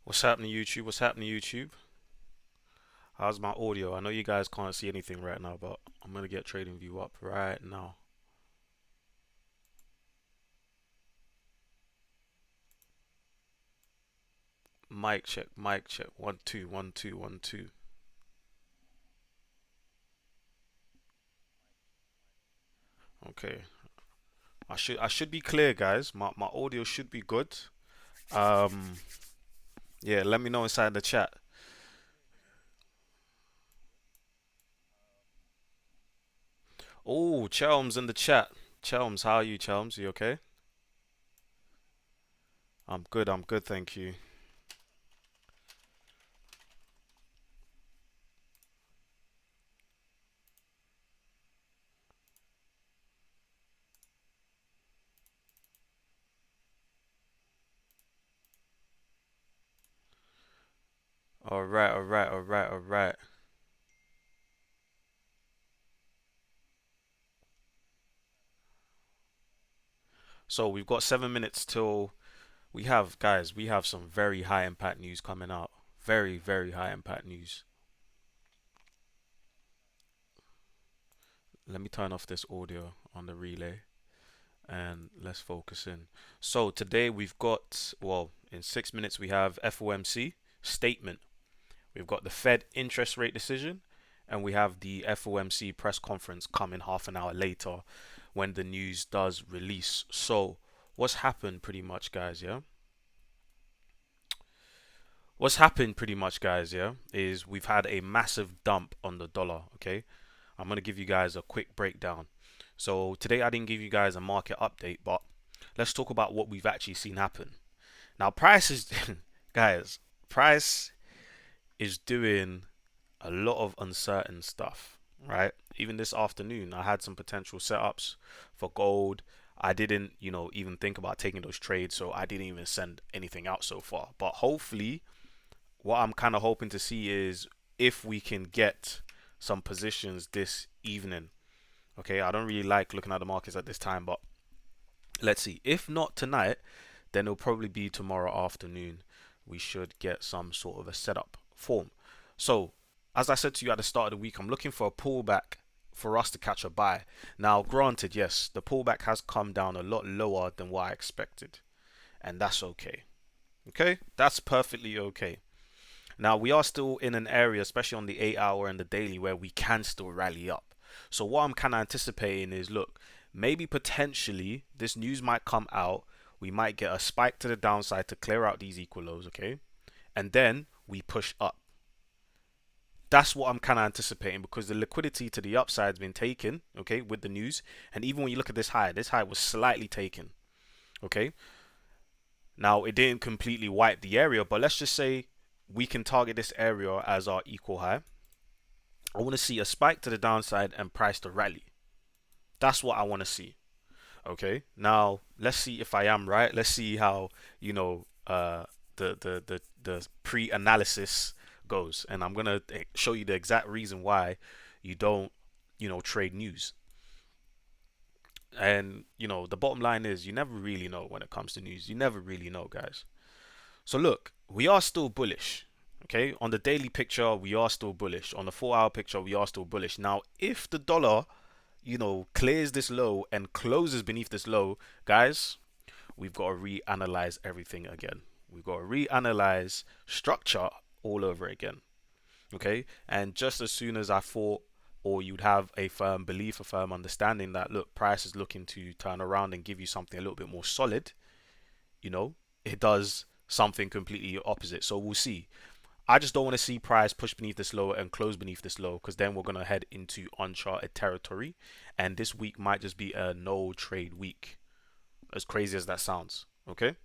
What's happening, YouTube? What's happening, YouTube? How's my audio? I know you guys can't see anything right now, but I'm gonna get TradingView up right now. Mic check, mic check. 1 2 1 2 1 2. Okay. I should be clear, guys. My audio should be good. Um yeah, let me know inside the chat. Oh, Chelms in the chat. Chelms, how are you, Chelms? You okay? I'm good, thank you. Alright, alright, alright, alright. So we've got 7 minutes till we have some very high impact news coming out. Very, very high impact news. Let me turn off this audio on the relay and let's focus in. So today we've got, well, in 6 minutes we have FOMC statement. We've got the Fed interest rate decision, and we have the FOMC press conference coming half an hour later when the news does release. So what's happened pretty much, guys, yeah? What's happened pretty much, guys, yeah, is we've had a massive dump on the dollar, okay? I'm going to give you guys a quick breakdown. So today I didn't give you guys a market update, but let's talk about what we've actually seen happen. Now, price is, guys, price is doing a lot of uncertain stuff, right? Even this afternoon, I had some potential setups for gold. I didn't, even think about taking those trades, so I didn't even send anything out so far. But hopefully, what I'm kind of hoping to see is if we can get some positions this evening. Okay, I don't really like looking at the markets at this time, but let's see. If not tonight, then it'll probably be tomorrow afternoon. We should get some sort of a setup form. So, as I said to you at the start of the week, I'm looking for a pullback for us to catch a buy. Now, granted, yes, the pullback has come down a lot lower than what I expected, and that's okay. Okay, that's perfectly okay. Now we are still in an area, especially on the 8 hour and the daily, where we can still rally up. So what I'm kind of anticipating is, look, maybe potentially this news might come out. We might get a spike to the downside to clear out these equal lows, okay? And then we push up. That's what I'm kind of anticipating because the liquidity to the upside has been taken, okay, with the news. And even when you look at this high was slightly taken, okay? Now it didn't completely wipe the area, but let's just say we can target this area as our equal high. I want to see a spike to the downside and price to rally. That's what I want to see. Okay. Now let's see if I am right. Let's see how the pre-analysis goes, and I'm gonna show you the exact reason why you don't trade news. And the bottom line is you never really know when it comes to news. You never really know, guys. So look, we are still bullish. Okay, on the daily picture, we are still bullish. On the 4-hour picture, we are still bullish. Now, if the dollar, clears this low and closes beneath this low, guys, we've got to reanalyze everything again. We've got to reanalyze structure all over again. Okay, and just as soon as I thought, or you'd have a firm belief, a firm understanding that look, price is looking to turn around and give you something a little bit more solid, it does something completely opposite. So we'll see. I just don't want to see price push beneath this low and close beneath this low, because then we're going to head into uncharted territory, and this week might just be a no trade week, as crazy as that sounds. Okay,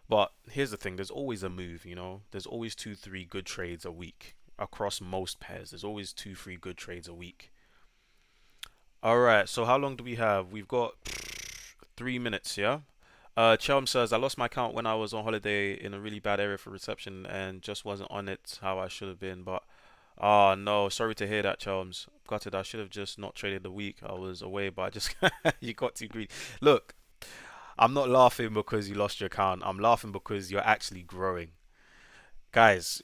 but here's the thing, there's always a move. There's always 2-3 good trades a week across most pairs. There's always 2-3 good trades a week. All right, so how long do we have? We've got 3 minutes. Yeah. Chelm says, I lost my account when I was on holiday in a really bad area for reception and just wasn't on it how I should have been. But, oh no, sorry to hear that, Chelms. Gutted, I should have just not traded the week. I was away, but I just, you got too greedy. Look, I'm not laughing because you lost your account. I'm laughing because you're actually growing. Guys,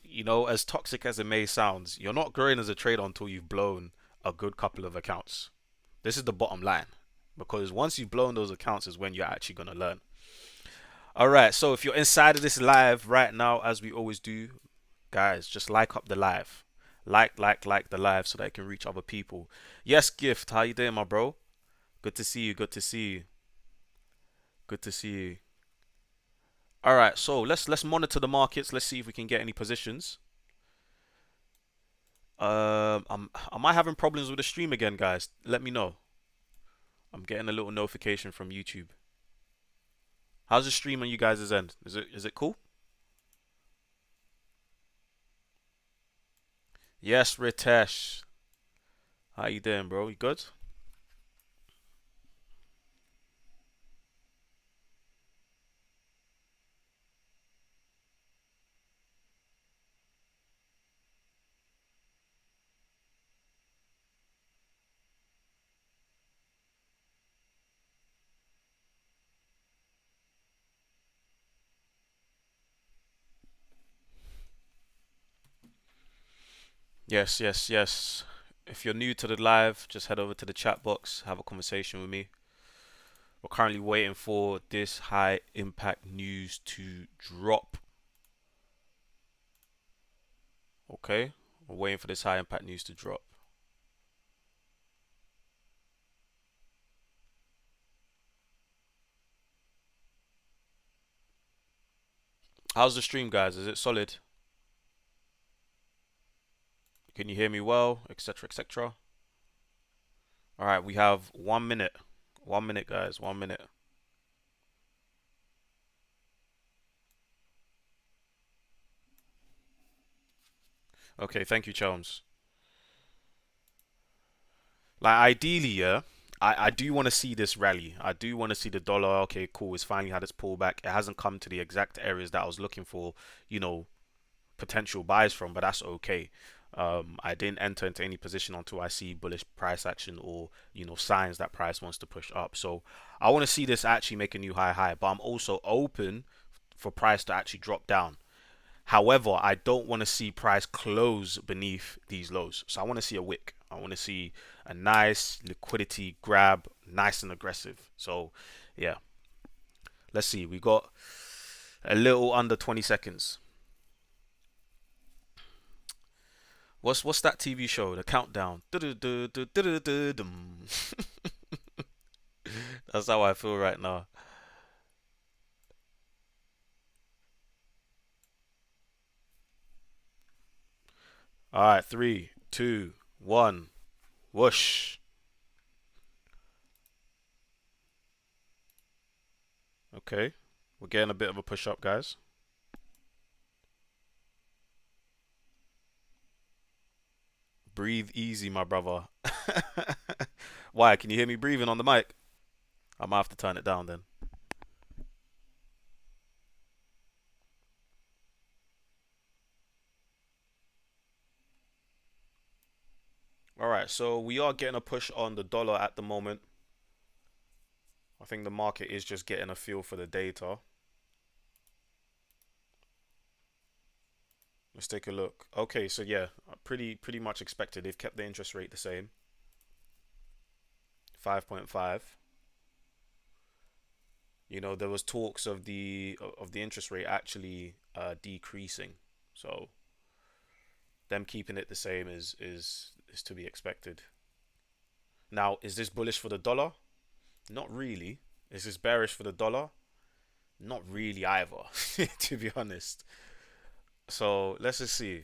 as toxic as it may sound, you're not growing as a trader until you've blown a good couple of accounts. This is the bottom line. Because once you've blown those accounts is when you're actually going to learn. Alright, so if you're inside of this live right now, as we always do, guys, just like up the live. Like the live so that it can reach other people. Yes, Gift, how you doing, my bro? Good to see you, good to see you. Good to see you. Alright, so let's monitor the markets. Let's see if we can get any positions. Am I having problems with the stream again, guys? Let me know. I'm getting a little notification from YouTube. How's the stream on you guys' end? Is it cool? Yes, Ritesh. How you doing, bro? You good? Yes, yes, yes. If you're new to the live, just head over to the chat box, have a conversation with me. We're currently waiting for this high impact news to drop. Okay, we're waiting for this high impact news to drop. How's the stream, guys? Is it solid? Can you hear me well, etc, etc? All right, we have 1 minute. 1 minute, guys. 1 minute. Okay, thank you, Chelms. Like, ideally, yeah, I do want to see this rally. I do want to see the dollar. Okay, cool. It's finally had its pullback. It hasn't come to the exact areas that I was looking for, potential buys from, but that's okay. I didn't enter into any position until I see bullish price action or signs that price wants to push up. So I want to see this actually make a new high, but I'm also open for price to actually drop down. However, I don't want to see price close beneath these lows. So I want to see a wick. I want to see a nice liquidity grab, nice and aggressive. So yeah, let's see. We got a little under 20 seconds. What's that TV show? The Countdown. That's how I feel right now. All right, 3, 2, 1, whoosh. Okay, we're getting a bit of a push up, guys. Breathe easy, my brother. Why? Can you hear me breathing on the mic? I might have to turn it down then. All right, so we are getting a push on the dollar at the moment. I think the market is just getting a feel for the data. Let's take a look. Okay, so yeah, pretty much expected. They've kept the interest rate the same, 5.5. There was talks of the interest rate actually decreasing. So them keeping it the same is to be expected. Now, is this bullish for the dollar? Not really. Is this bearish for the dollar? Not really either, to be honest. So let's just see.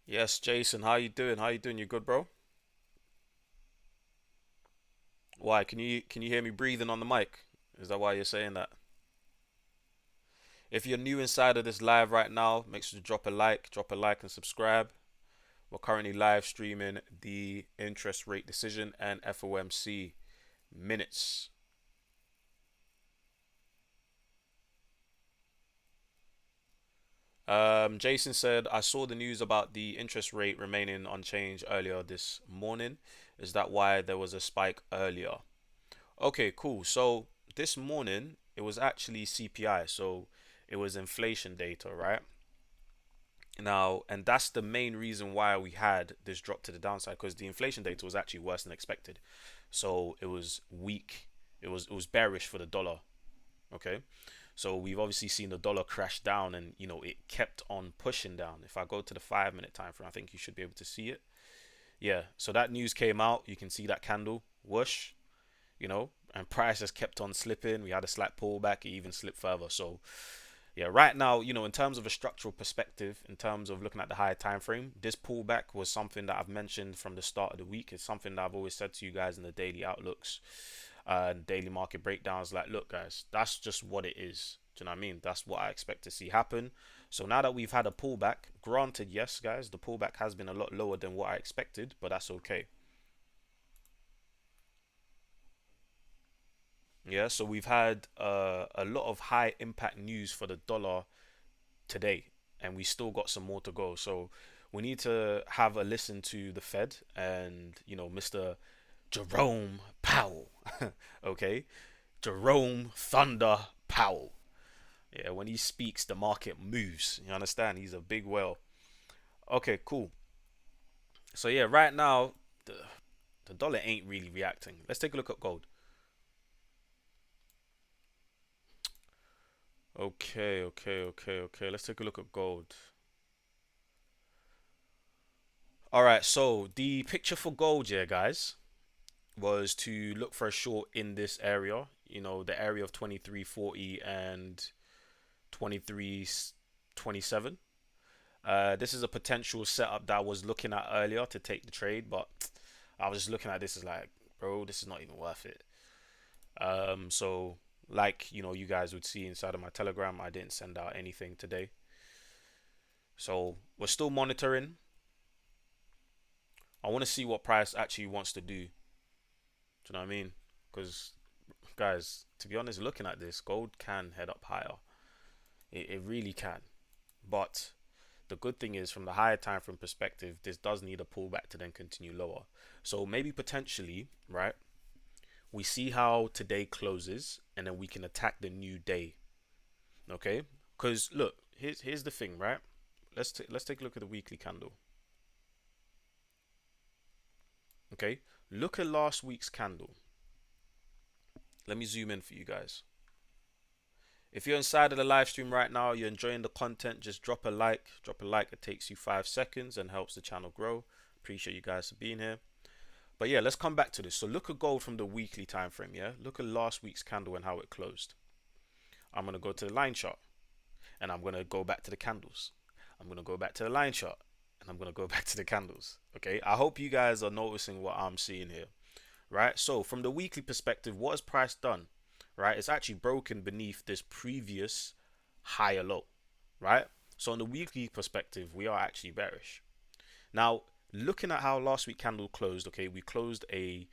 Yes, Jason, how you doing? How you doing? You good, bro? Why? Can you hear me breathing on the mic? Is that why you're saying that? If you're new inside of this live right now, make sure to drop a like and subscribe. We're currently live streaming the interest rate decision and FOMC minutes. Jason said, I saw the news about the interest rate remaining unchanged earlier this morning. Is that why there was a spike earlier? Okay, cool. So this morning it was actually CPI, so it was inflation data, right? Now, and that's the main reason why we had this drop to the downside because the inflation data was actually worse than expected. So it was weak. It was bearish for the dollar. Okay. So we've obviously seen the dollar crash down and it kept on pushing down. If I go to the 5 minute time frame, I think you should be able to see it. Yeah, so that news came out. You can see that candle whoosh, and price has kept on slipping. We had a slight pullback, it even slipped further. So yeah, right now, in terms of a structural perspective, in terms of looking at the higher time frame, this pullback was something that I've mentioned from the start of the week. It's something that I've always said to you guys in the daily outlooks, daily market breakdowns. Like, look, guys, that's just what it is. Do you know what I mean? That's what I expect to see happen. So now that we've had a pullback, granted, yes, guys, the pullback has been a lot lower than what I expected, but that's okay. Yeah, so we've had a lot of high impact news for the dollar today, and we still got some more to go. So we need to have a listen to the Fed and Mr. Jerome Powell. Okay, Jerome Thunder Powell. Yeah, when he speaks, the market moves. You understand? He's a big whale. Okay, cool. So yeah, right now the dollar ain't really reacting. Let's take a look at gold. Okay. Let's take a look at gold. All right, so the picture for gold, yeah, guys, was to look for a short in this area. The area of 23.40 and 23.27. This is a potential setup that I was looking at earlier to take the trade, but I was just looking at this as like, bro, this is not even worth it. So like you guys would see inside of my Telegram, I didn't send out anything today. So we're still monitoring. I want to see what price actually wants to do. Do you know what I mean? Because guys, to be honest, looking at this, gold can head up higher. It really can. But the good thing is, from the higher time frame perspective, this does need a pullback to then continue lower. So maybe potentially, right? We see how today closes, and then we can attack the new day. Okay? Because look, here's the thing, right? Let's take a look at the weekly candle. Okay, look at last week's candle. Let me zoom in for you guys. If you're inside of the live stream right now, you're enjoying the content, just drop a like. Drop a like. It takes you 5 seconds and helps the channel grow. Appreciate you guys for being here. But yeah, let's come back to this. So look at gold from the weekly time frame. Yeah, look at last week's candle and how it closed. I'm gonna go to the line chart, and I'm gonna go back to the candles. I'm gonna go back to the line chart, and I'm gonna go back to the candles. Okay, I hope you guys are noticing what I'm seeing here, right? So from the weekly perspective, what has price done? Right, it's actually broken beneath this previous higher low, right? So on the weekly perspective, we are actually bearish. Now, looking at how last week candle closed, okay, we closed a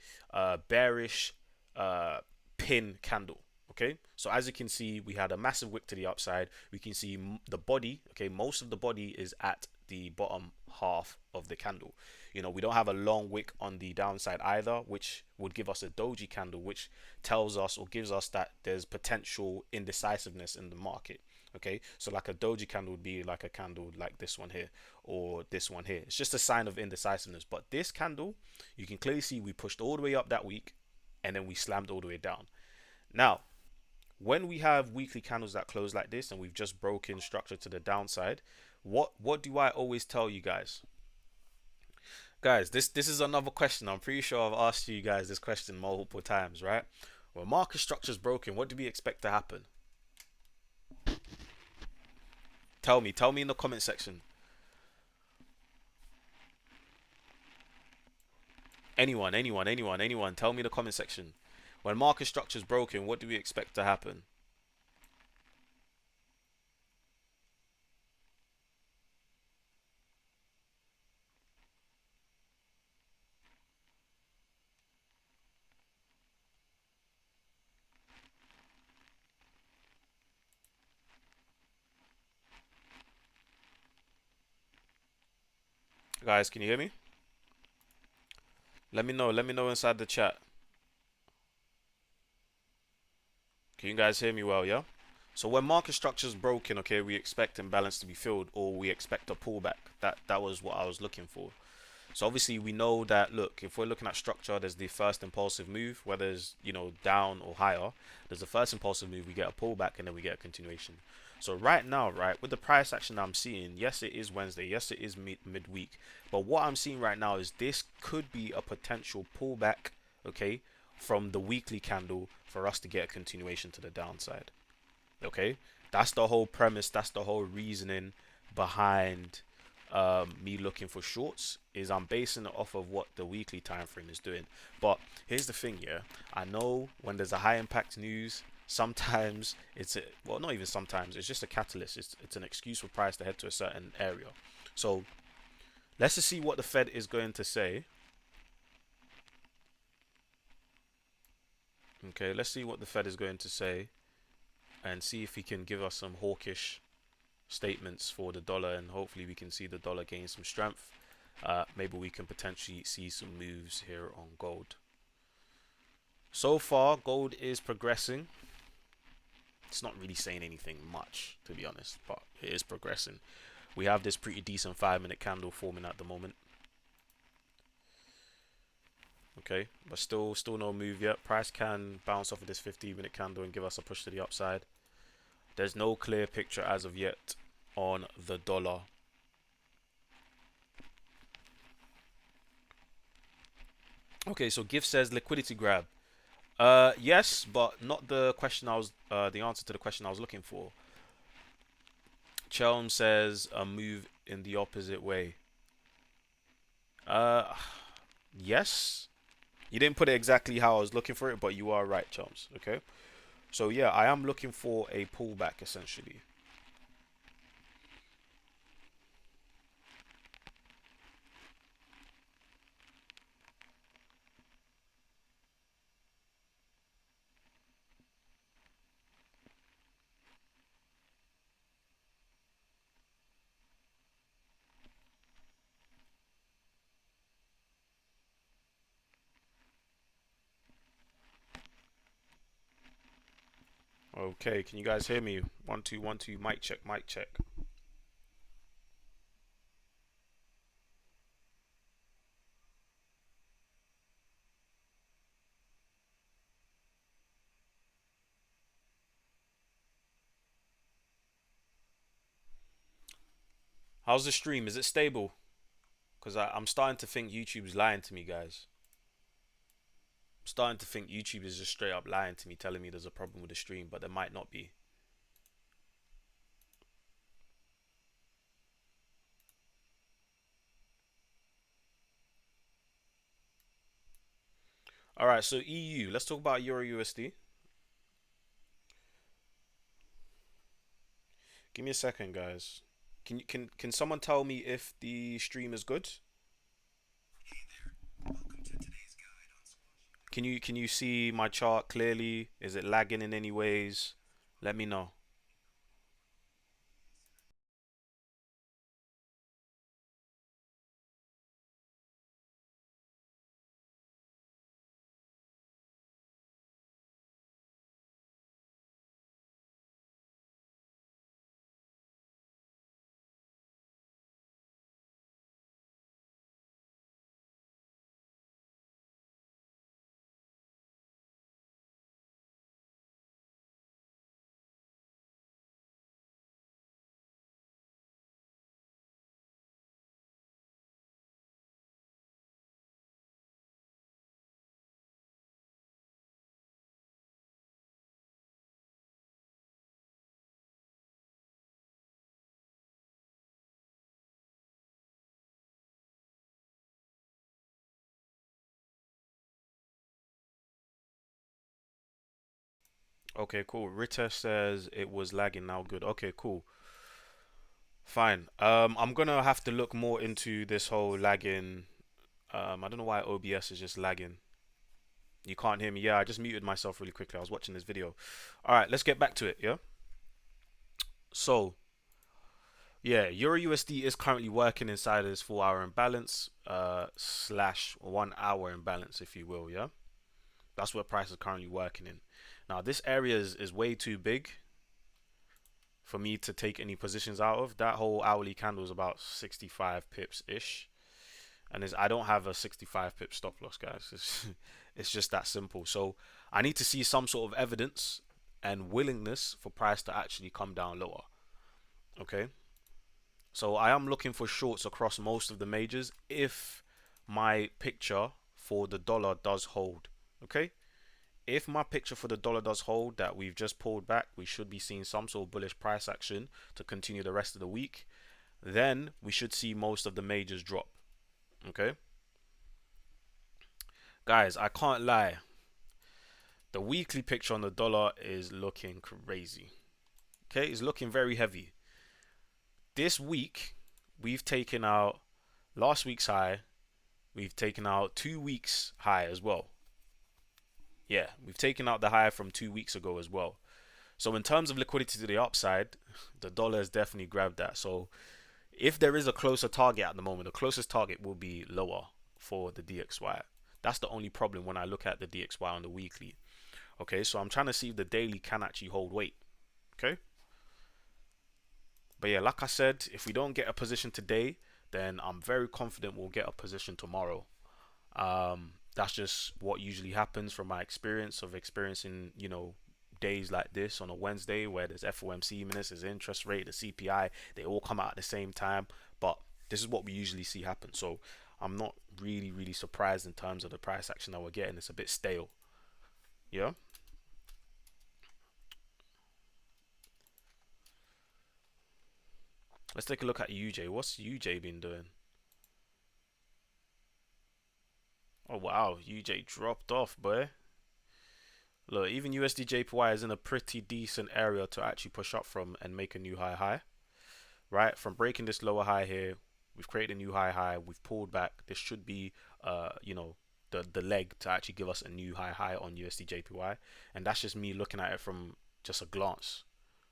bearish uh, pin candle. Okay, so as you can see, we had a massive wick to the upside. We can see the body, okay, most of the body is at the bottom half of the candle. You know, we don't have a long wick on the downside either, which would give us a doji candle, which tells us or gives us that there's potential indecisiveness in the market. Okay, so like a doji candle would be like a candle like this one here or this one here. It's just a sign of indecisiveness. But this candle, you can clearly see we pushed all the way up that week and then we slammed all the way down. Now, when we have weekly candles that close like this and we've just broken structure to the downside, what do I always tell you guys? Guys, this is another question. I'm pretty sure I've asked you guys this question multiple times, right? When market structure is broken, what do we expect to happen? Tell me in the comment section. Anyone, tell me in the comment section. When market structure is broken, what do we expect to happen? Guys, can you hear me? Let me know inside the chat. Can you guys hear me well, yeah? So when market structure is broken, okay, we expect imbalance to be filled or we expect a pullback. That was what I was looking for. So obviously we know that, look, if we're looking at structure, there's the first impulsive move, whether it's, you know, down or higher. There's the first impulsive move, we get a pullback, and then we get a continuation. So right now, right, with the price action I'm seeing, yes, it is Wednesday, yes, it is midweek, but what I'm seeing right now is this could be a potential pullback, okay, from the weekly candle for us to get a continuation to the downside. Okay, that's the whole premise, that's the whole reasoning behind me looking for shorts. Is I'm basing it off of what the weekly time frame is doing. But here's the thing, yeah, I know when there's a high impact news, sometimes it's well, not even sometimes, it's just a catalyst. It's an excuse for price to head to a certain area. So let's just see what the Fed is going to say. Okay, let's see what the Fed is going to say and see if he can give us some hawkish statements for the dollar, and hopefully we can see the dollar gain some strength. Maybe we can potentially see some moves here on gold. So far, gold is progressing. It's not really saying anything much, to be honest, but it is progressing. We have this pretty decent 5-minute candle forming at the moment. Okay, but still no move yet. Price can bounce off of this 15-minute candle and give us a push to the upside. There's no clear picture as of yet on the dollar. Okay, so Gift says liquidity grab. Yes, but not the question I was the answer to the question I was looking for. Chelm says a move in the opposite way. Yes. You didn't put it exactly how I was looking for it, but you are right, Chelms. Okay. So yeah, I am looking for a pullback essentially. Okay, can you guys hear me? 1 2 1 2. Mic check, mic check. How's the stream? Is it stable? Because I'm starting to think YouTube's lying to me, guys. I'm starting to think YouTube is just straight up lying to me, telling me there's a problem with the stream, but there might not be. All right, so EU. Let's talk about Euro USD. Give me a second, guys. Can someone tell me if the stream is good? Can you see my chart clearly? Is it lagging in any ways? Let me know. Okay, cool. Ritter says it was lagging now. Good. Okay, cool. Fine. I'm gonna have to look more into this whole lagging. I don't know why OBS is just lagging. You can't hear me. Yeah, I just muted myself really quickly. I was watching this video. All right, let's get back to it. Yeah. So, yeah, Euro USD is currently working inside of this 4 hour imbalance, slash 1 hour imbalance, if you will. Yeah. That's what price is currently working in. Now, this area is way too big for me to take any positions out of. That whole hourly candle is about 65 pips ish, and I don't have a 65 pip stop loss, guys. It's just that simple. So I need to see some sort of evidence and willingness for price to actually come down lower. Okay, so I am looking for shorts across most of the majors if my picture for the dollar does hold. Okay, if my picture for the dollar does hold, that we've just pulled back, we should be seeing some sort of bullish price action to continue the rest of the week. Then we should see most of the majors drop. Okay, guys, I can't lie. The weekly picture on the dollar is looking crazy. Okay, it's looking very heavy. This week, we've taken out last week's high. We've taken out 2 weeks high as well. Yeah, we've taken out the high from 2 weeks ago as well. So in terms of liquidity to the upside, the dollar has definitely grabbed that. So if there is a closer target at the moment, the closest target will be lower for the DXY. That's the only problem when I look at the DXY on the weekly. Okay, so I'm trying to see if the daily can actually hold weight. Okay. But yeah, like I said, if we don't get a position today, then I'm very confident we'll get a position tomorrow. That's just what usually happens from my experience of experiencing, days like this on a Wednesday where there's FOMC minutes, there's interest rate, the CPI, they all come out at the same time. But this is what we usually see happen. So I'm not really surprised in terms of the price action that we're getting. It's a bit stale. Yeah. Let's take a look at UJ. What's UJ been doing? Oh wow, UJ dropped off, boy. Look, even USD JPY is in a pretty decent area to actually push up from and make a new high. Right? From breaking this lower high here, we've created a new high. We've pulled back. This should be, the leg to actually give us a new high on USD JPY. And that's just me looking at it from just a glance.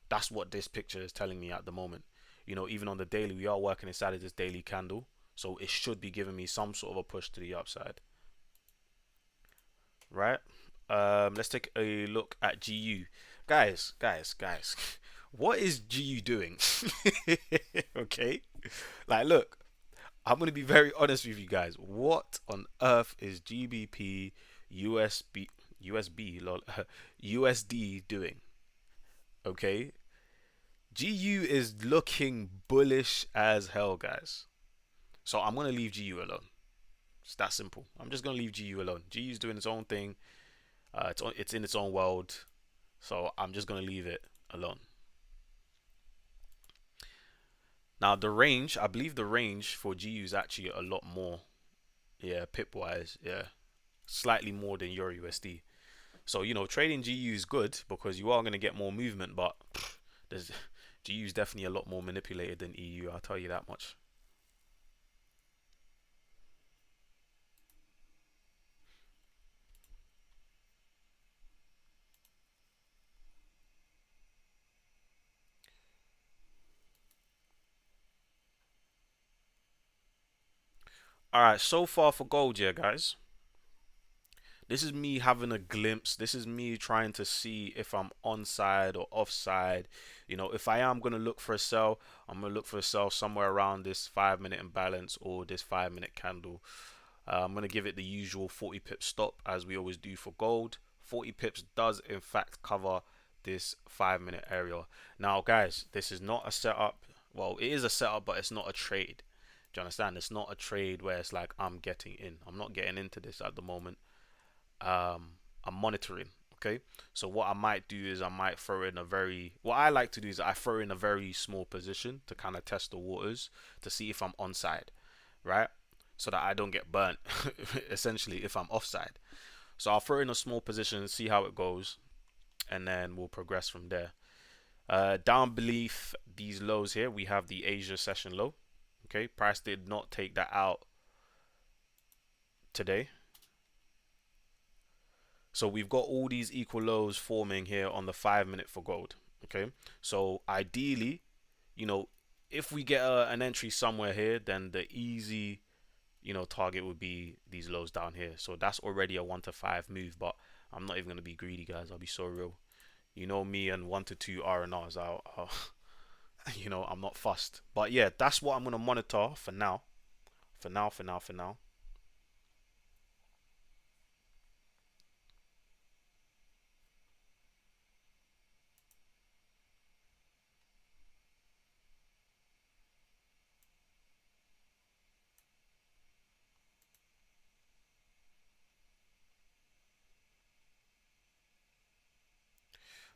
That's what this picture is telling me at the moment. Even on the daily, we are working inside of this daily candle. So it should be giving me some sort of a push to the upside. Right? Let's take a look at GU. Guys. What is GU doing? Okay? Like, look, I'm going to be very honest with you guys. What on earth is GBP USB, lol, USD doing? Okay? GU is looking bullish as hell, guys. So I'm going to leave GU alone. It's that simple. I'm just going to leave GU alone. GU is doing its own thing. It's in its own world. So I'm just going to leave it alone. Now the range, I believe the range for GU is actually a lot more. Yeah, pip wise, yeah. slightly more than Euro USD. So trading GU is good because you are going to get more movement, but there's GU is definitely a lot more manipulated than EU. I'll tell you that much. All right, so far for gold, yeah, guys. This is me having a glimpse. This is me trying to see if I'm onside or offside. If I am going to look for a sell, I'm going to look for a sell somewhere around this 5 minute imbalance or this 5 minute candle. I'm going to give it the usual 40 pip stop as we always do for gold. 40 pips does in fact cover this 5 minute area. Now, guys, this is not a setup. Well, it is a setup, but it's not a trade. Do you understand? It's not a trade where it's like I'm getting in. I'm not getting into this at the moment. I'm monitoring. Okay, so what I might do is I might throw in a very what I like to do is I throw in a very small position to kind of test the waters to see if I'm onside, right? So that I don't get burnt essentially if I'm offside. So I'll throw in a small position and see how it goes, and then we'll progress from there. Down beneath these lows here, we have the Asia session low. Okay, price did not take that out today. So we've got all these equal lows forming here on the 5 minute for gold. Okay, so ideally, if we get an entry somewhere here, then the easy, target would be these lows down here. So that's already a 1 to 5 move, but I'm not even gonna be greedy, guys. I'll be so real. You know me and 1 to 2 R&Rs. I'm not fussed. But yeah, that's what I'm gonna monitor for now. For now.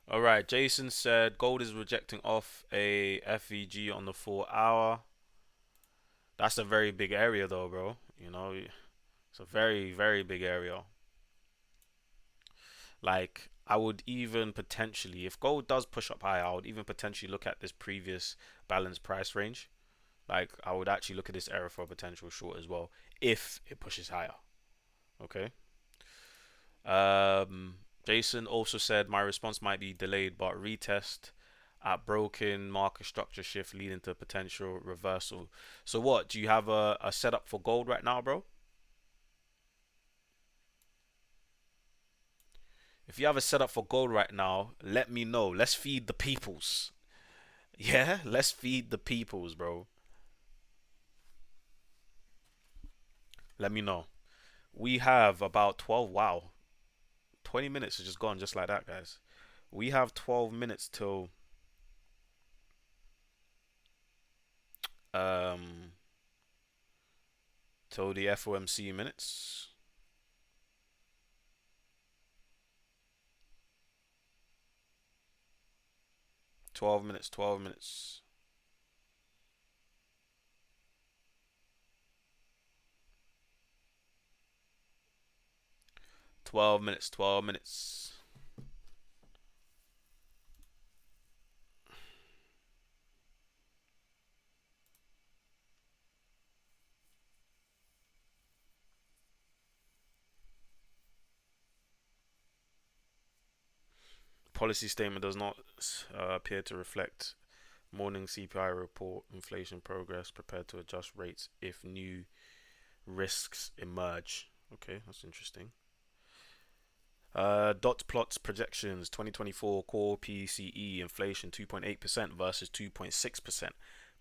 All right, Jason said gold is rejecting off a FVG on the 4 hour. That's a very big area though, bro. It's a very, very big area. Like, I would even potentially, if gold does push up higher, I would even potentially look at this previous balanced price range. Like, I would actually look at this area for a potential short as well if it pushes higher. Okay. Jason also said my response might be delayed, but retest at broken market structure shift leading to potential reversal. So what? Do you have a setup for gold right now, bro? If you have a setup for gold right now, let me know. Let's feed the peoples. Yeah, let's feed the peoples, bro. Let me know. We have about 12. Wow. 20 minutes is just gone just like that, guys. We have 12 minutes um till the FOMC minutes. 12 minutes, 12 minutes. 12 minutes, 12 minutes. Policy statement does not appear to reflect morning CPI report, inflation progress, prepared to adjust rates if new risks emerge. Okay, that's interesting. Dot plots projections 2024 core PCE inflation 2.8% versus 2.6%.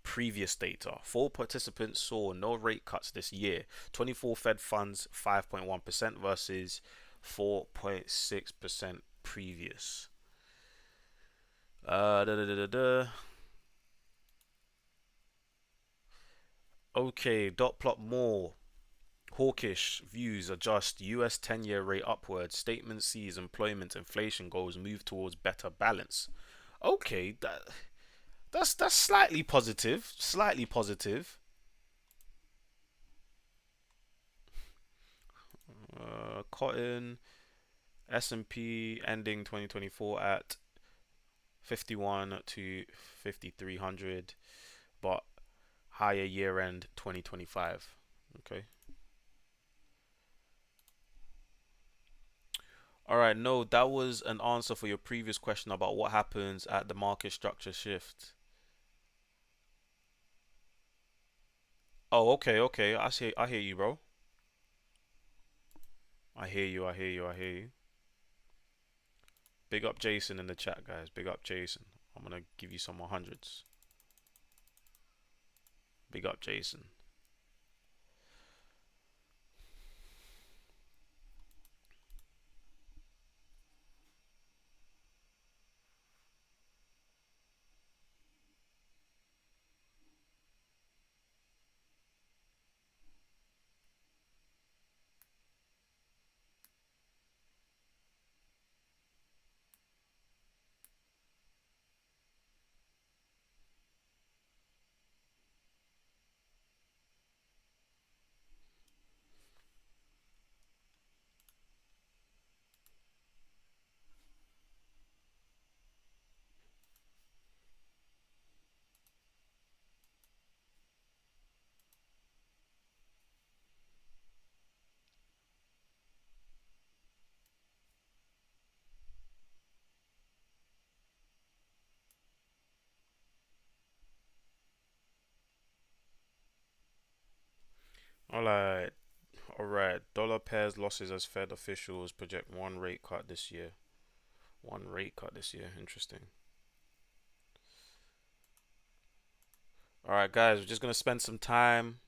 Previous data. 4 participants saw no rate cuts this year. 24 Fed funds 5.1% versus 4.6% previous. Da, da, da, da. Okay, dot plot more. Hawkish views adjust US 10-year rate upwards. Statement sees employment inflation goals move towards better balance. Okay, that's slightly positive. Slightly positive. cotton. S&P ending 2024 at 51 to 5300, but higher year end 2025. Okay. All right, no, that was an answer for your previous question about what happens at the market structure shift. Oh, okay, okay. I hear you, bro. I hear you, I hear you, I hear you. Big up Jason in the chat, guys. Big up Jason. I'm gonna give you some more hundreds. Big up Jason. Alright, alright. Dollar pairs losses as Fed officials project one rate cut this year. One rate cut this year. Interesting. Alright, guys, we're just gonna spend some time,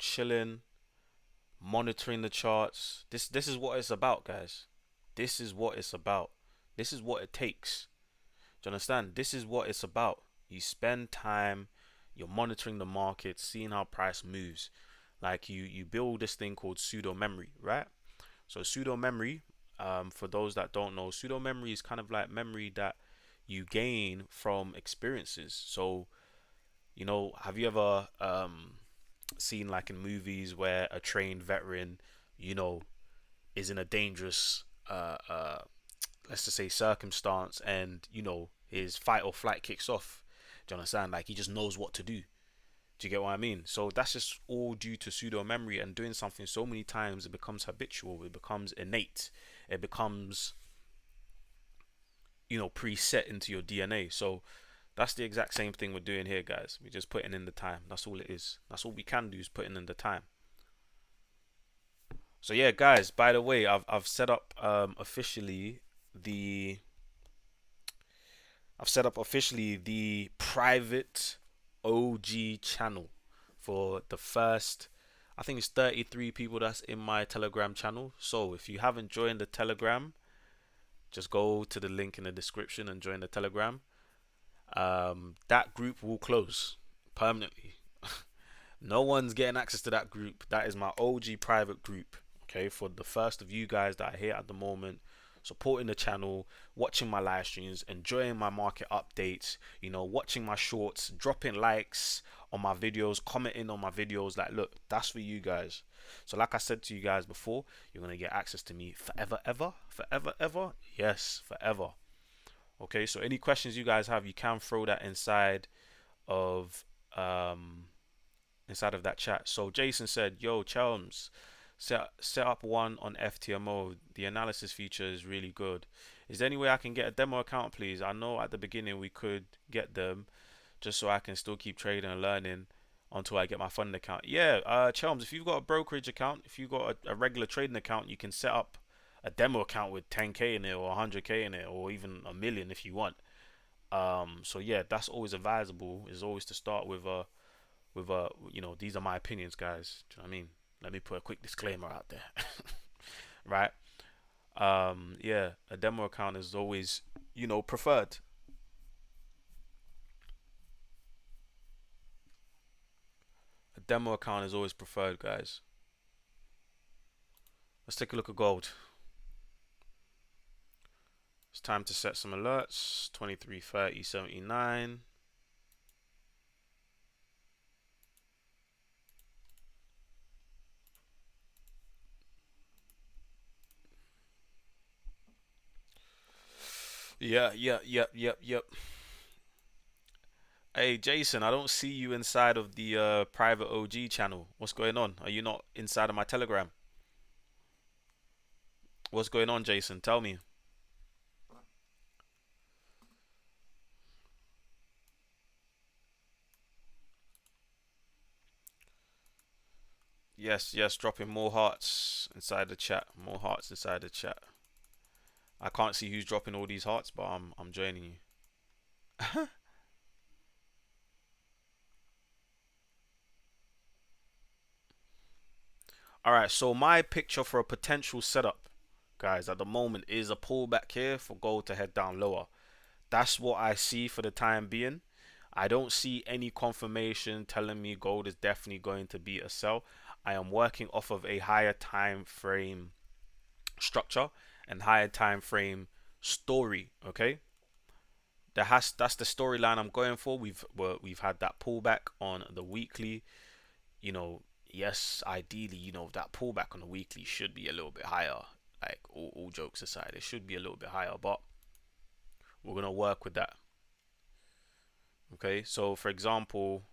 chilling, monitoring the charts. This is what it's about, guys. This is what it's about. This is what it takes. Do you understand? This is what it's about. You spend time, you're monitoring the market, seeing how price moves. Like you build this thing called pseudo memory, right? So pseudo memory, for those that don't know, pseudo memory is kind of like memory that you gain from experiences. So, have you ever seen like in movies where a trained veteran, you know, is in a dangerous let's just say circumstance, and his fight or flight kicks off. Do you understand? Like he just knows what to do. Do you get what I mean? So that's just all due to pseudo memory, and doing something so many times it becomes habitual, it becomes innate, it becomes preset into your DNA. So that's the exact same thing we're doing here, guys. We're just putting in the time. That's all it is. That's all we can do, is putting in the time. So yeah, guys, by the way, I've set up officially the private OG channel for the first, I think it's 33 people that's in my Telegram channel. So if you haven't joined the Telegram, just go to the link in the description and join the Telegram. That group will close permanently. No one's getting access to that group. That is my OG private group. Okay, for the first of you guys that are here at the moment, supporting the channel, watching my live streams, enjoying my market updates, watching my shorts, dropping likes on my videos, commenting on my videos. Like, look, that's for you guys. So like I said to you guys before, you're going to get access to me forever, ever, forever, ever. Yes, forever. Okay, so any questions you guys have, you can throw that of inside of that chat. So Jason said, yo, Chelms, set up one on FTMO. The analysis feature is really good. Is there any way I can get a demo account, please? I know at the beginning we could get them, just so I can still keep trading and learning until I get my funding account. Yeah, Chelms, if you've got a brokerage account, if you've got a regular trading account, you can set up a demo account with 10k in it, or 100k in it, or even a million if you want. So yeah, that's always advisable. Is always to start with these are my opinions, guys. Do you know what I mean? Let me put a quick disclaimer out there. Right? Yeah, a demo account is always, preferred. A demo account is always preferred, guys. Let's take a look at gold. It's time to set some alerts. 23:30:79. Yeah, yeah, yep, yep, yep. Hey, Jason, I don't see you inside of the private OG channel. What's going on? Are you not inside of my Telegram? What's going on, Jason? Tell me. Yes, yes, dropping more hearts inside the chat. More hearts inside the chat. I can't see who's dropping all these hearts, but I'm joining you. All right, so my picture for a potential setup, guys, at the moment is a pullback here for gold to head down lower. That's what I see for the time being. I don't see any confirmation telling me gold is definitely going to be a sell. I am working off of a higher time frame structure and higher time frame story. Okay, that's the storyline I'm going for. We've had that pullback on the weekly. You know, yes, ideally, that pullback on the weekly should be a little bit higher. Like all jokes aside, it should be a little bit higher, but we're gonna work with that. Okay, so for example,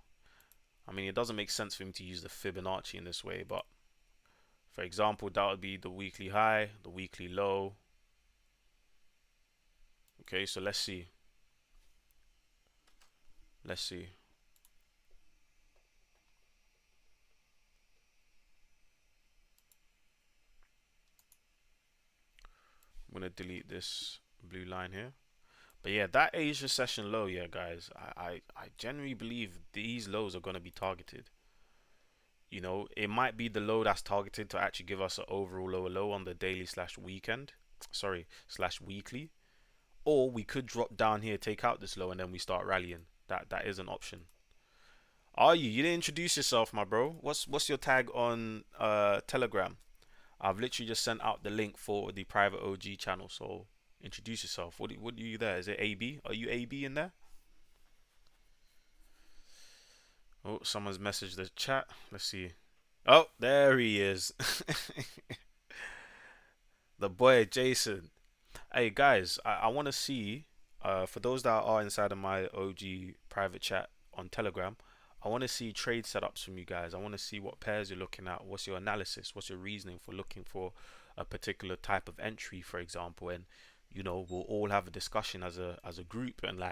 I mean, it doesn't make sense for me to use the Fibonacci in this way, but for example, that would be the weekly high, the weekly low. Okay, so let's see. Let's see. I'm gonna delete this blue line here. But yeah, that Asia session low, yeah, guys, I genuinely believe these lows are gonna be targeted. It might be the low that's targeted to actually give us an overall lower low on the daily slash weekend, sorry, slash weekly. Or we could drop down here, take out this low, and then we start rallying. That is an option. Are you? You didn't introduce yourself, my bro. What's your tag on Telegram? I've literally just sent out the link for the private OG channel. So introduce yourself. What are you there? Is it AB? Are you AB in there? Oh, someone's messaged the chat. Let's see. Oh, there he is. The boy Jason. Hey guys, I want to see, for those that are inside of my OG private chat on Telegram, I want to see trade setups from you guys. I want to see what pairs you're looking at. What's your analysis? What's your reasoning for looking for a particular type of entry, for example? And we'll all have a discussion as a group and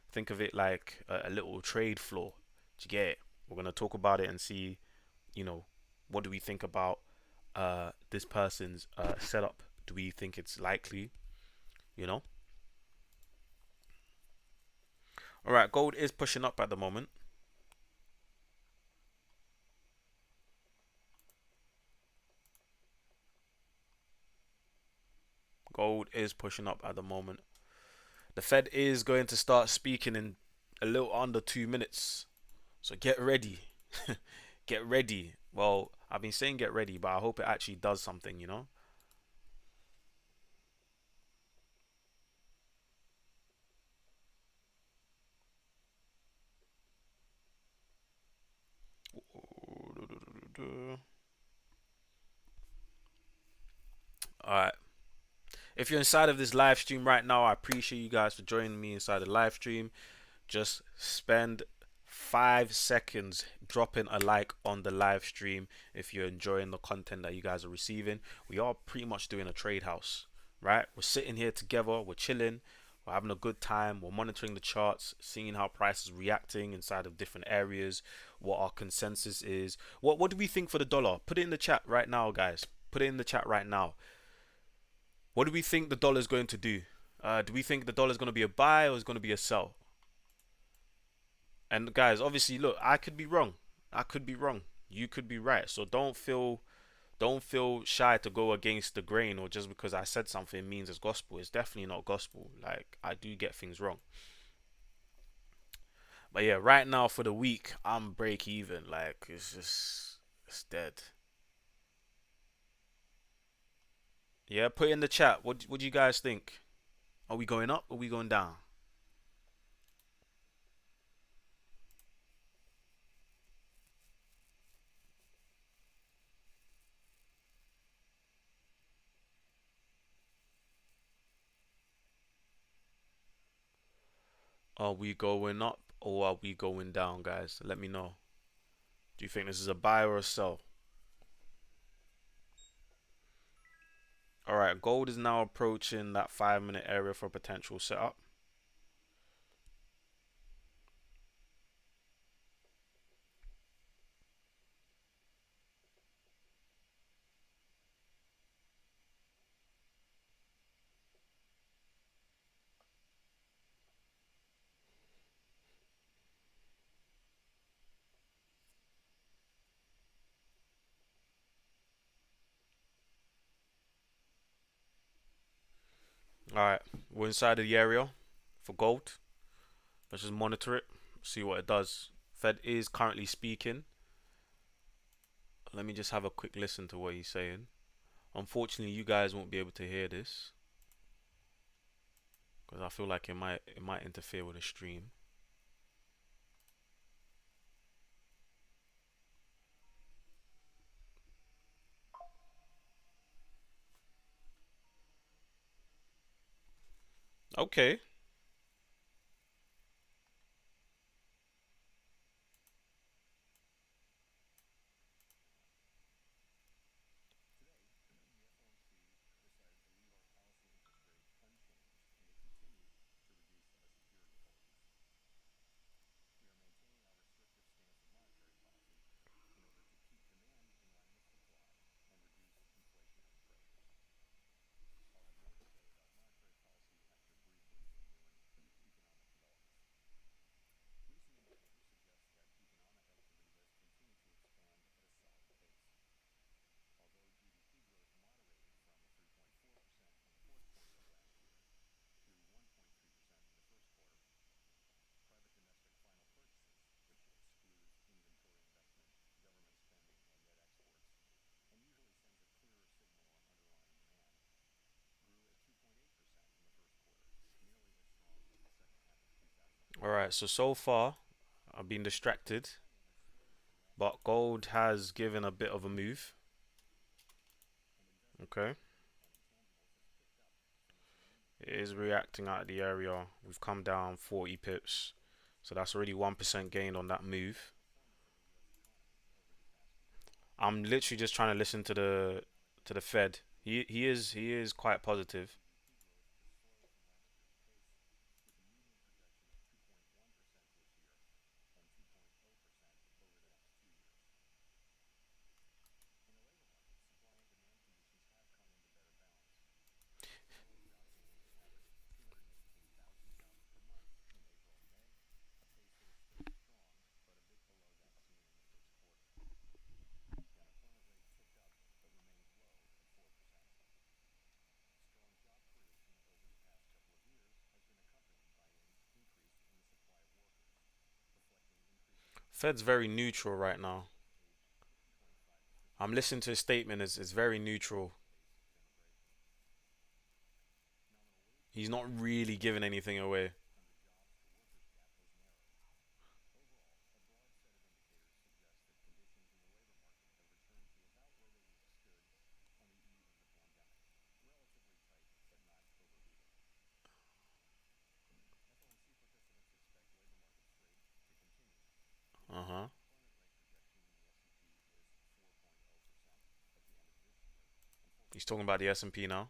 think of it like a little trade floor. Do you get it? We're gonna talk about it and see, you know, what do we think about this person's setup? Do we think it's likely? You know. All right, gold is pushing up at the moment. Gold is pushing up at the moment. The Fed is going to start speaking in a little under 2 minutes. So get ready. Get ready. Well, I've been saying get ready, but I hope it actually does something. Alright. If you're inside of this live stream right now, I appreciate you guys for joining me inside the live stream. Just spend 5 seconds dropping a like on the live stream if you're enjoying the content that you guys are receiving. We are pretty much doing a trade house, right? We're sitting here together, we're chilling, we're having a good time, we're monitoring the charts, seeing how price is reacting inside of different areas, what our consensus is. What do we think for the dollar? Put it in the chat right now, guys. Put it in the chat right now. What do we think the dollar is going to do? Do we think the dollar is going to be a buy or is going to be a sell? And guys, obviously, look, I could be wrong. I could be wrong. You could be right. So don't feel shy to go against the grain, or just because I said something means it's gospel. It's definitely not gospel. Like, I do get things wrong. But yeah, right now for the week, I'm break even. Like, it's dead. Yeah, put in the chat. What do you guys think? Are we going up or are we going down? Are we going up or are we going down, guys? Let me know. Do you think this is a buy or a sell? All right, gold is now approaching that 5 minute area for potential setup. All right, we're inside of the area for gold. Let's just monitor it, see what it does. Fed is currently speaking. Let me just have a quick listen to what he's saying. Unfortunately, you guys won't be able to hear this because I feel like it might interfere with the stream. Okay. All right. So far, I've been distracted, but gold has given a bit of a move. Okay. It is reacting out of the area. We've come down 40 pips. So that's already 1% gain on that move. I'm literally just trying to listen to the Fed. He is quite positive. Fed's very neutral right now. I'm listening to his statement. It's very neutral. He's not really giving anything away. Uh huh. He's talking about the S&P now.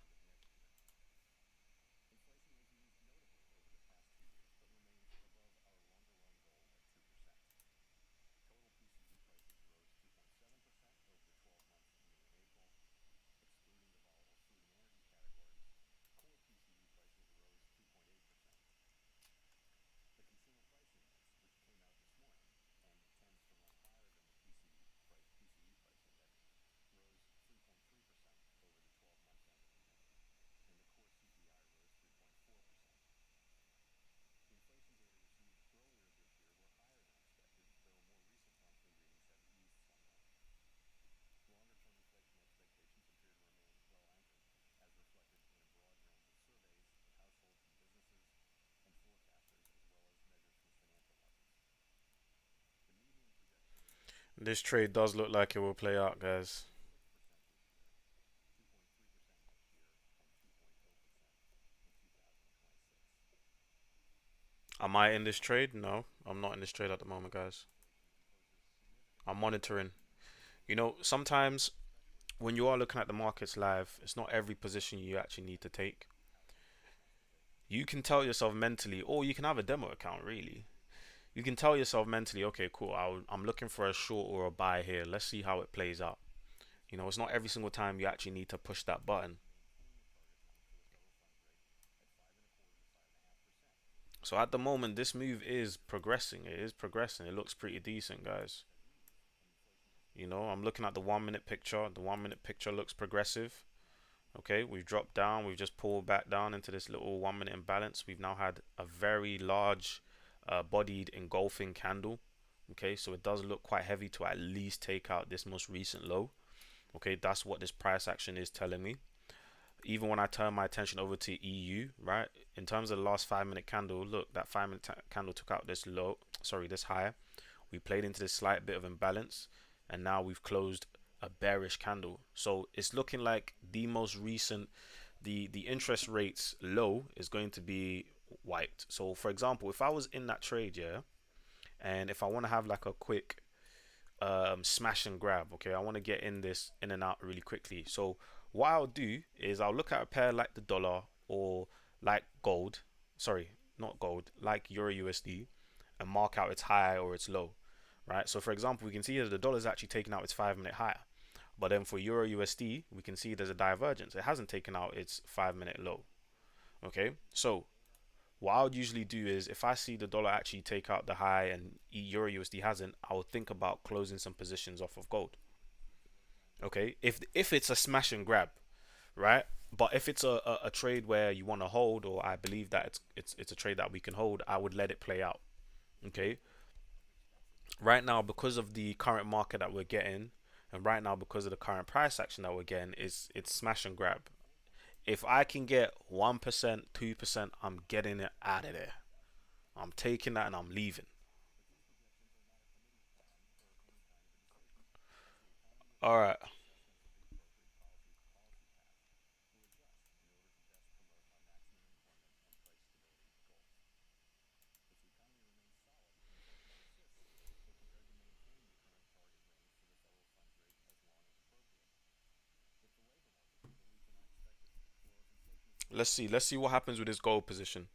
This trade does look like it will play out, guys. Am I in this trade? No, I'm not in this trade at the moment, guys. I'm monitoring. You know, sometimes when you are looking at the markets live, it's not every position you actually need to take. You can tell yourself mentally, or you can have a demo account really. You can tell yourself mentally, okay, cool, I'm looking for a short or a buy here. Let's see how it plays out. You know, it's not every single time you actually need to push that button. So at the moment, this move is progressing. It is progressing. It looks pretty decent, guys. You know, I'm looking at the 1 minute picture. The 1 minute picture looks progressive. Okay, we've dropped down. We've just pulled back down into this little 1 minute imbalance. We've now had a very large bodied engulfing candle. Okay, so it does look quite heavy to at least take out this most recent low. Okay, that's what this price action is telling me. Even when I turn my attention over to EU, right, in terms of the last 5 minute candle, look, that 5 minute candle took out this low, sorry, this high. We played into this slight bit of imbalance, and now we've closed a bearish candle. So it's looking like the most recent, the interest rates low is going to be wiped. So for example, if I was in that trade, yeah, and if I want to have like a quick smash and grab, okay, I want to get in this in and out really quickly. So what I'll do is I'll look at a pair like the dollar or like gold, sorry, not gold, like Euro USD, and mark out its high or its low, right? So for example, we can see that the dollar is actually taking out its 5 minute high, but then for Euro USD we can see there's a divergence. It hasn't taken out its 5 minute low. Okay, so what I would usually do is if I see the dollar actually take out the high and Euro USD hasn't, I would think about closing some positions off of gold. Okay, if it's a smash and grab, right? But if it's a trade where you want to hold, or I believe that it's a trade that we can hold, I would let it play out. Okay, right now because of the current market that we're getting, and right now because of the current price action that we're getting, it's smash and grab. If I can get 1%, 2%, I'm getting it out of there. I'm taking that and I'm leaving. All right, let's see. Let's see what happens with this gold position.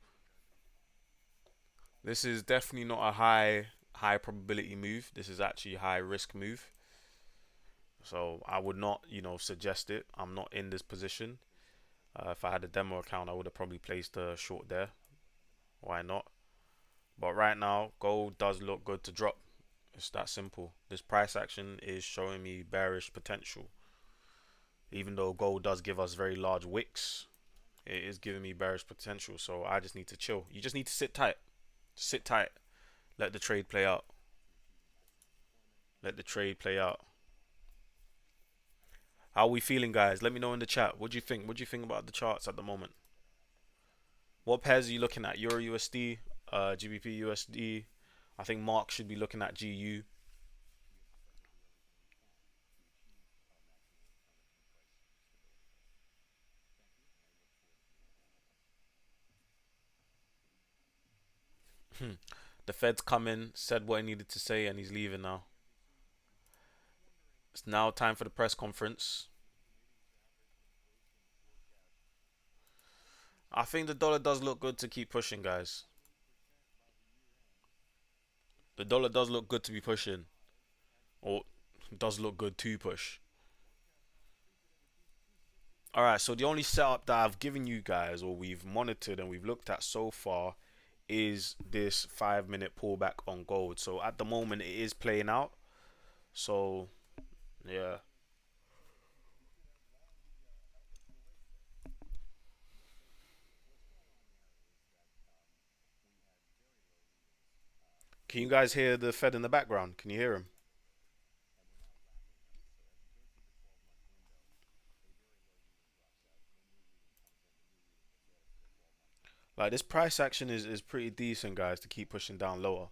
This is definitely not a high probability move. This is actually a high risk move. So I would not, suggest it. I'm not in this position. If I had a demo account, I would have probably placed a short there. Why not? But right now, gold does look good to drop. It's that simple. This price action is showing me bearish potential. Even though gold does give us very large wicks, it is giving me bearish potential. So I just need to chill. You just need to sit tight. Sit tight. Let the trade play out. Let the trade play out. How are we feeling, guys? Let me know in the chat. What do you think? What do you think about the charts at the moment? What pairs are you looking at? Euro USD, GBP USD. I think Mark should be looking at GU. The Fed's coming, said what he needed to say, and he's leaving now. It's now time for the press conference. I think the dollar does look good to keep pushing, guys. The dollar does look good to be pushing, or does look good to push. All right, so the only setup that I've given you guys, or we've monitored and we've looked at so far, is this 5 minute pullback on gold. So at the moment, it is playing out. So yeah, can you guys hear the Fed in the background? Can you hear him? Like this price action is pretty decent, guys, to keep pushing down lower.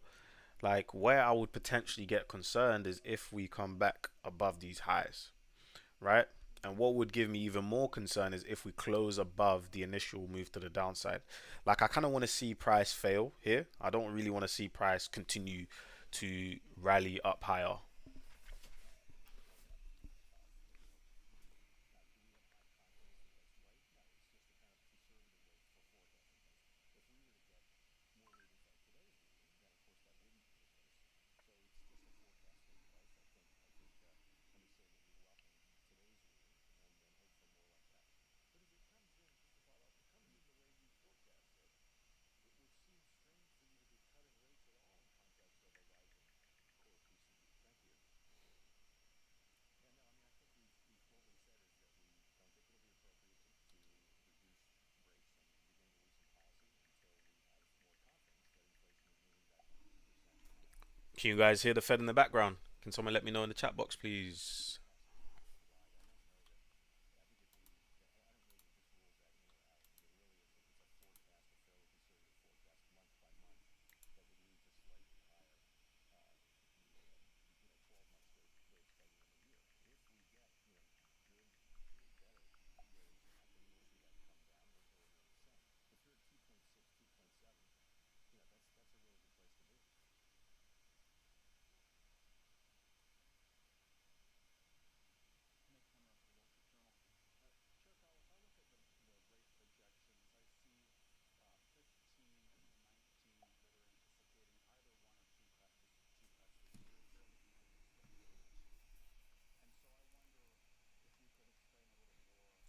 Like where I would potentially get concerned is if we come back above these highs, right? And what would give me even more concern is if we close above the initial move to the downside. Like I kind of want to see price fail here. I don't really want to see price continue to rally up higher. Can you guys hear the Fed in the background? Can someone let me know in the chat box, please?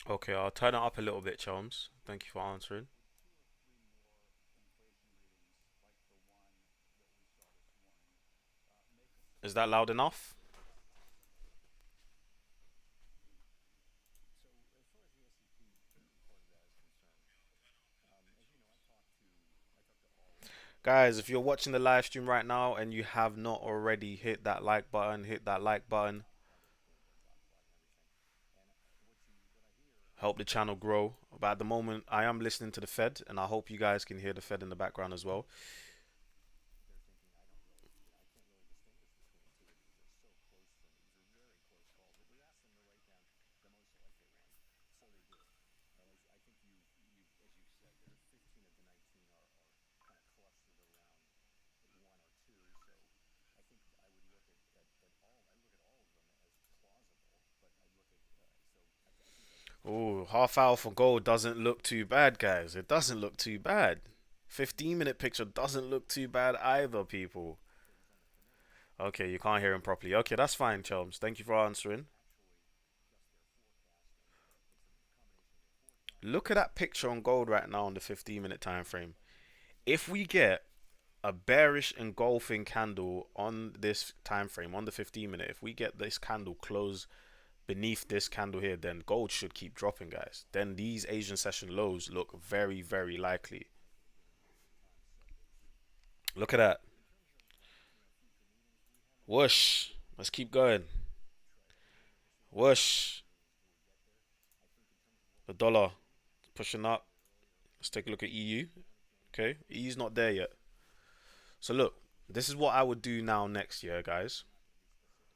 Okay, I'll turn it up a little bit, Chalmers. Thank you for answering. Is that loud enough? Guys, if you're watching the live stream right now and you have not already hit that like button, hit that like button. Help the channel grow. But at the moment, I am listening to the Fed, and I hope you guys can hear the Fed in the background as well. Oh, half hour for gold doesn't look too bad, guys. It doesn't look too bad. 15-minute picture doesn't look too bad either, people. Okay, you can't hear him properly. Okay, that's fine, Chalmers. Thank you for answering. Look at that picture on gold right now on the 15-minute time frame. If we get a bearish engulfing candle on this time frame, on the 15-minute, if we get this candle close beneath this candle here, then gold should keep dropping, guys. Then these Asian session lows look very, very likely. Look at that. Whoosh. Let's keep going. Whoosh. The dollar pushing up. Let's take a look at EU. Okay, EU's not there yet. So look, this is what I would do now next year, guys.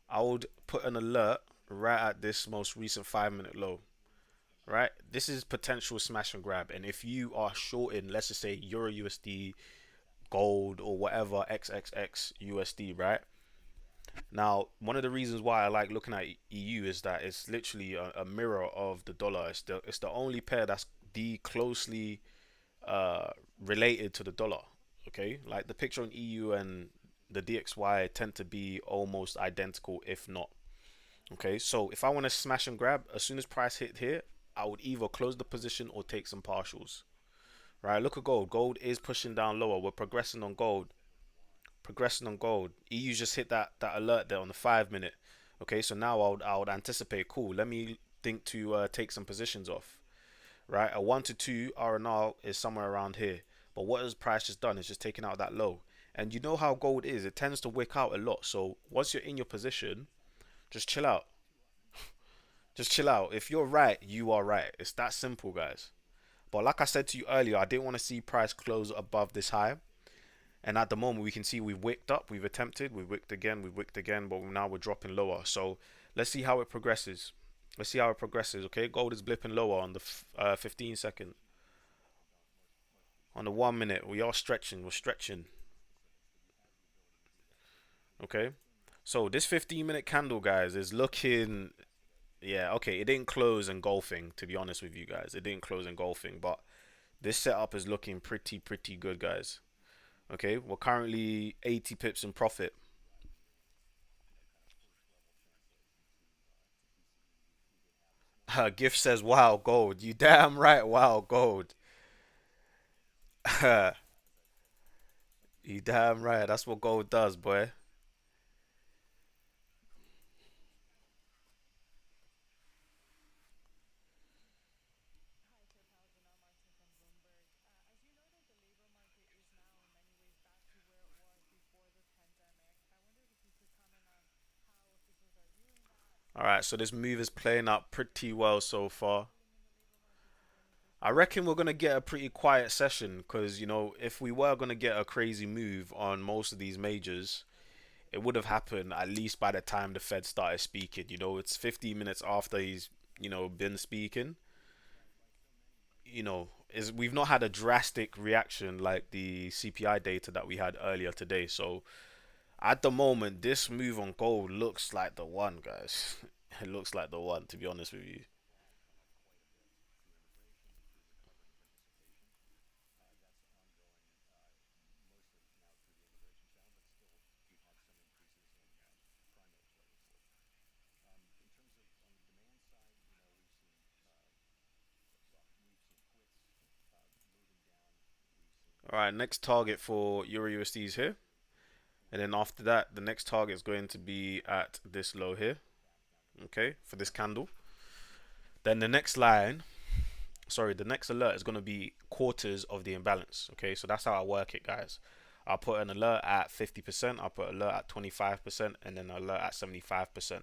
I would put an alert right at this most recent 5-minute low. Right, this is potential smash and grab, and if you are shorting, let's just say Euro USD, gold, or whatever XXX USD, right? Now, one of the reasons why I like looking at EU is that it's literally a mirror of the dollar. It's the only pair that's the closely related to the dollar. Okay, like the picture on EU and the DXY tend to be almost identical, if not. Okay, so if I want to smash and grab, as soon as price hit here, I would either close the position or take some partials. Right, look at gold. Gold is pushing down lower. We're progressing on gold. Progressing on gold. EU just hit that alert there on the 5-minute. Okay, so now I would anticipate. Cool. Let me think to take some positions off. Right, a 1 to 2 R&R is somewhere around here. But what has price just done is just taken out that low. And you know how gold is. It tends to wick out a lot. So once you're in your position, just chill out. Just chill out. If you're right, you are right. It's that simple, guys. But like I said to you earlier, I didn't want to see price close above this high. And at the moment, we can see we've wicked up, we've wicked again, but now we're dropping lower. So let's see how it progresses. Let's see how it progresses. Okay, gold is blipping lower on the 15 second. On the 1 minute, we are stretching. We're stretching. Okay. So this 15-minute candle, guys, is looking. Yeah, okay. It didn't close engulfing, to be honest with you guys. It didn't close engulfing, but this setup is looking pretty good, guys. Okay, we're currently 80 pips in profit. Gift says, "Wow, gold." You damn right. Wow, gold. You damn right. That's what gold does, boy. All right, so this move is playing out pretty well so far. I reckon we're gonna get a pretty quiet session because if we were gonna get a crazy move on most of these majors, it would have happened at least by the time the Fed started speaking. It's 15 minutes after he's been speaking. Is we've not had a drastic reaction like the CPI data that we had earlier today. So at the moment, this move on gold looks like the one, guys. It looks like the one, to be honest with you. All right, next target for Euro USD is here. And then after that, the next target is going to be at this low here. Okay, for this candle. Then the next line, sorry, the next alert is going to be quarters of the imbalance. Okay, so that's how I work it, guys. I'll put an alert at 50%, I'll put an alert at 25%, and then an alert at 75%.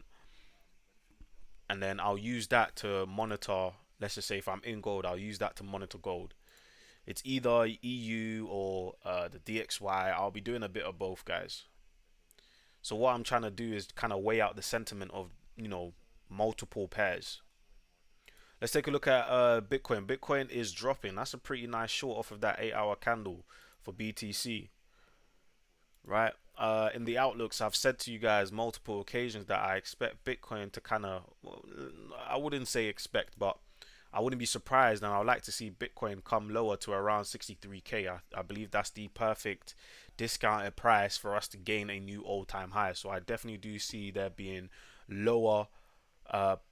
And then I'll use that to monitor, let's just say if I'm in gold, I'll use that to monitor gold. It's either EU or the DXY. I'll be doing a bit of both, guys. So what I'm trying to do is kind of weigh out the sentiment of, multiple pairs. Let's take a look at Bitcoin. Bitcoin is dropping. That's a pretty nice short off of that 8-hour candle for BTC, right? In the outlooks, I've said to you guys multiple occasions that I expect Bitcoin to kind of, well, I wouldn't say expect, but I wouldn't be surprised, and I would like to see Bitcoin come lower to around 63K. I believe that's the perfect discounted price for us to gain a new all-time high. So I definitely do see there being lower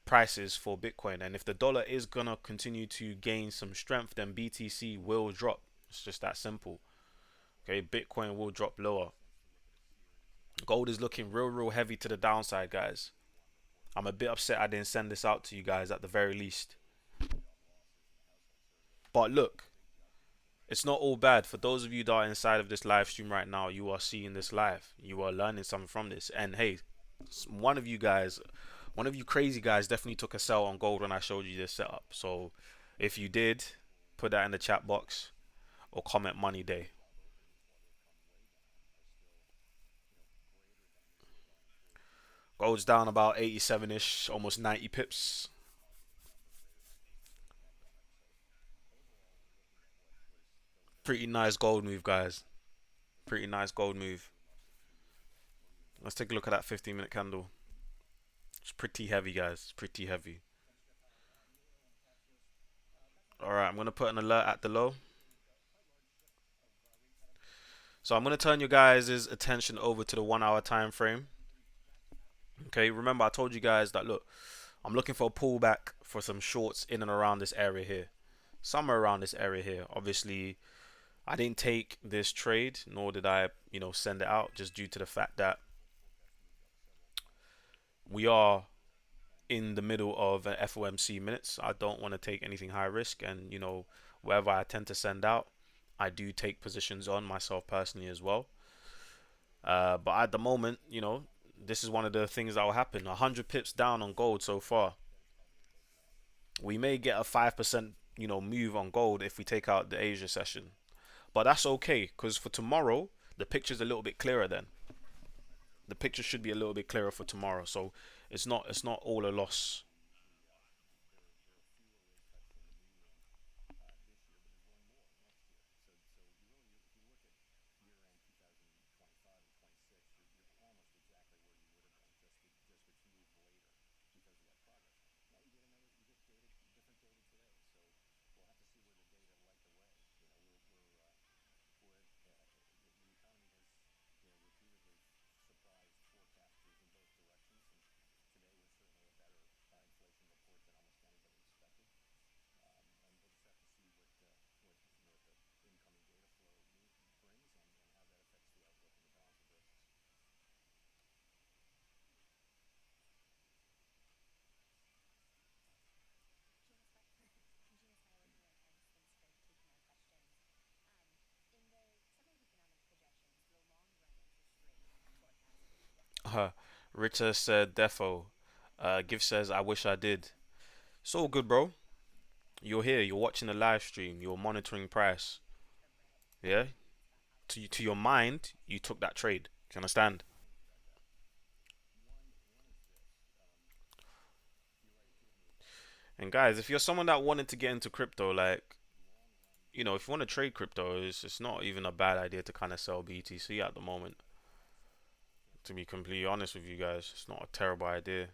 prices for Bitcoin. And if the dollar is gonna continue to gain some strength, then BTC will drop. It's just that simple. Okay, Bitcoin will drop lower. Gold is looking real heavy to the downside, guys. I'm a bit upset I didn't send this out to you guys at the very least. But look, it's not all bad. For those of you that are inside of this live stream right now, you are seeing this live. You are learning something from this. And hey, one of you guys, one of you crazy guys definitely took a sell on gold when I showed you this setup. So if you did, put that in the chat box or comment money day. Gold's down about 87-ish, almost 90 pips. Pretty nice gold move, guys. Pretty nice gold move. Let's take a look at that 15-minute candle. It's pretty heavy, guys. It's pretty heavy. Alright, I'm going to put an alert at the low. So I'm going to turn your guys' attention over to the 1 hour time frame. Okay, remember I told you guys that, look, I'm looking for a pullback for some shorts in and around this area here. Somewhere around this area here. Obviously, I didn't take this trade, nor did I, send it out, just due to the fact that we are in the middle of an FOMC minutes. I don't want to take anything high risk, and wherever I tend to send out, I do take positions on myself personally as well. But at the moment, this is one of the things that will happen. 100 pips down on gold so far. We may get a 5%, move on gold if we take out the Asia session. But that's okay, because for tomorrow, the picture's a little bit clearer then. The picture should be a little bit clearer for tomorrow. So it's not all a loss. Ritter said defo. Give says I wish I did. It's all good, bro. You're here. You're watching the live stream. You're monitoring price. Yeah. To your mind, you took that trade. Do you understand? And guys, if you're someone that wanted to get into crypto, like if you want to trade crypto, it's not even a bad idea to kind of sell BTC at the moment. To be completely honest with you guys, it's not a terrible idea.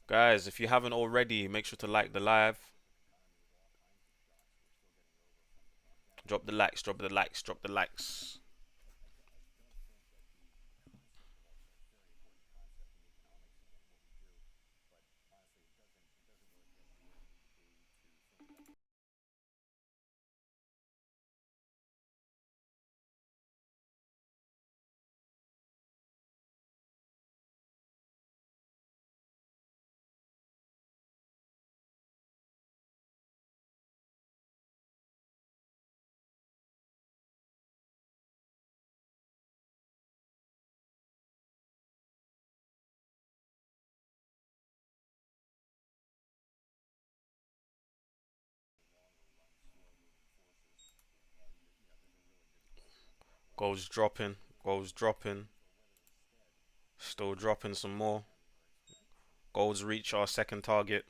Guys, if you haven't already, make sure to like the live. Drop the likes, drop the likes, drop the likes. Gold's dropping, gold's dropping, still dropping some more. Gold's reached our second target.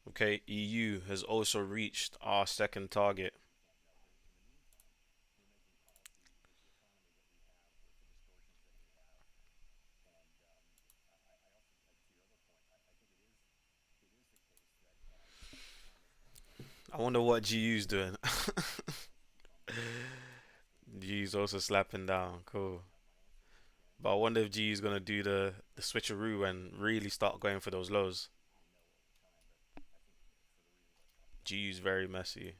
Okay, EU has also reached our second target. I wonder what GU's doing. GU's also slapping down. Cool. But I wonder if GU's gonna do the switcheroo and really start going for those lows. GU's very messy.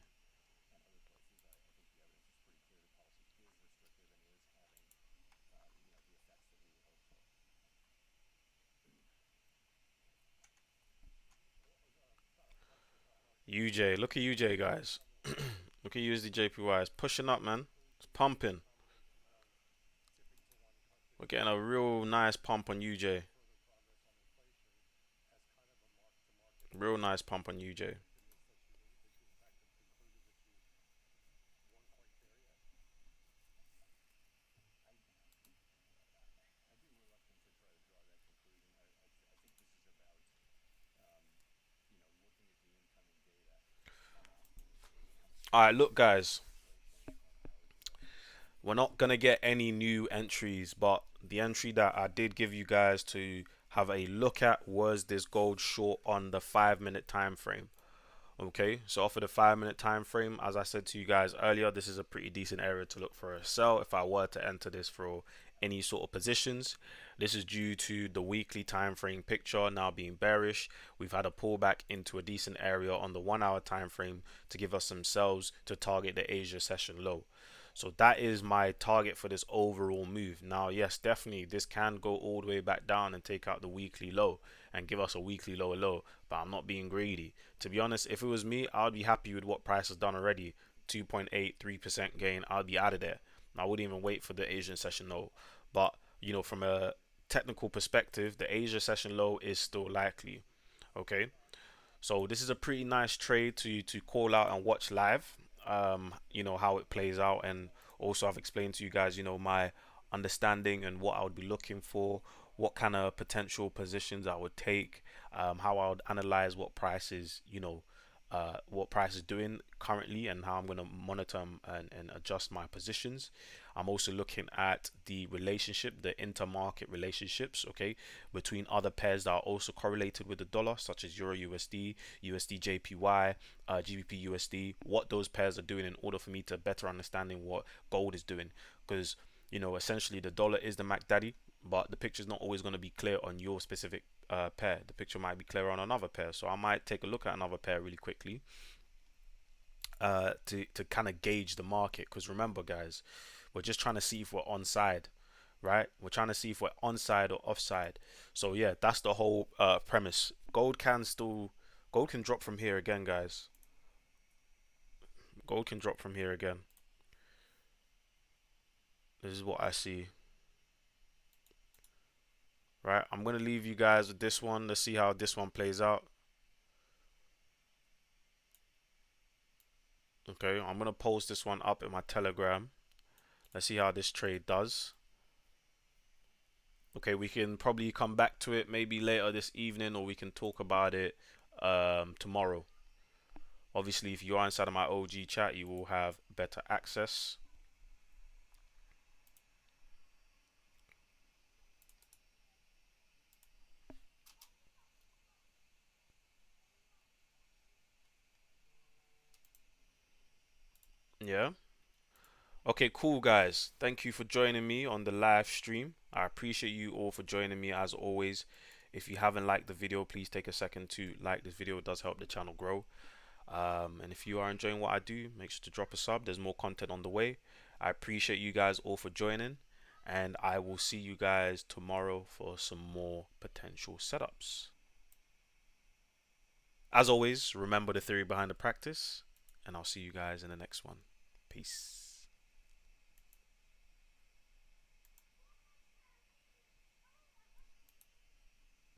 UJ, look at UJ, guys. Look at USD It's pushing up, man. It's pumping. We're getting a real nice pump on UJ. Real nice pump on UJ. Alright, look, guys. We're not gonna get any new entries, but the entry that I did give you guys to have a look at was this gold short on the 5 minute time frame. Okay, so off of the 5 minute time frame, as I said to you guys earlier, this is a pretty decent area to look for a sell if I were to enter this for any sort of positions. This is due to the weekly time frame picture now being bearish. We've had a pullback into a decent area on the 1 hour time frame to give us some sells to target the Asia session low. So that is my target for this overall move. Now, yes, definitely this can go all the way back down and take out the weekly low and give us a weekly lower low, but I'm not being greedy. To be honest, if it was me, I'd be happy with what price has done already. 2.83% gain, I'd be out of there. I wouldn't even wait for the Asian session low. But, from a technical perspective, the Asia session low is still likely. Okay, so this is a pretty nice trade to call out and watch live. How it plays out, and also I've explained to you guys, my understanding and what I would be looking for, what kind of potential positions I would take, how I would analyze what price is doing currently, and how I'm going to monitor and adjust my positions. I'm also looking at the relationship, the intermarket relationships, okay, between other pairs that are also correlated with the dollar, such as Euro USD, USD JPY, GBP USD, what those pairs are doing in order for me to better understanding what gold is doing. Because, essentially the dollar is the Mac Daddy, but the picture is not always going to be clear on your specific pair. The picture might be clear on another pair. So I might take a look at another pair really quickly to kind of gauge the market. Because remember, guys, we're just trying to see if we're on side, right? We're trying to see if we're on side or offside. So yeah, that's the whole premise. Gold can drop from here again, guys. Gold can drop from here again. This is what I see. Right, I'm gonna leave you guys with this one. Let's see how this one plays out. Okay, I'm gonna post this one up in my Telegram. Let's see how this trade does. Okay, we can probably come back to it maybe later this evening, or we can talk about it tomorrow. Obviously, if you are inside of my OG chat, you will have better access. Yeah. Okay, cool, guys. Thank you for joining me on the live stream. I appreciate you all for joining me as always. If you haven't liked the video, please take a second to like this video. It does help the channel grow. And if you are enjoying what I do, make sure to drop a sub. There's more content on the way. I appreciate you guys all for joining, and I will see you guys tomorrow for some more potential setups. As always, remember the theory behind the practice, and I'll see you guys in the next one. Peace.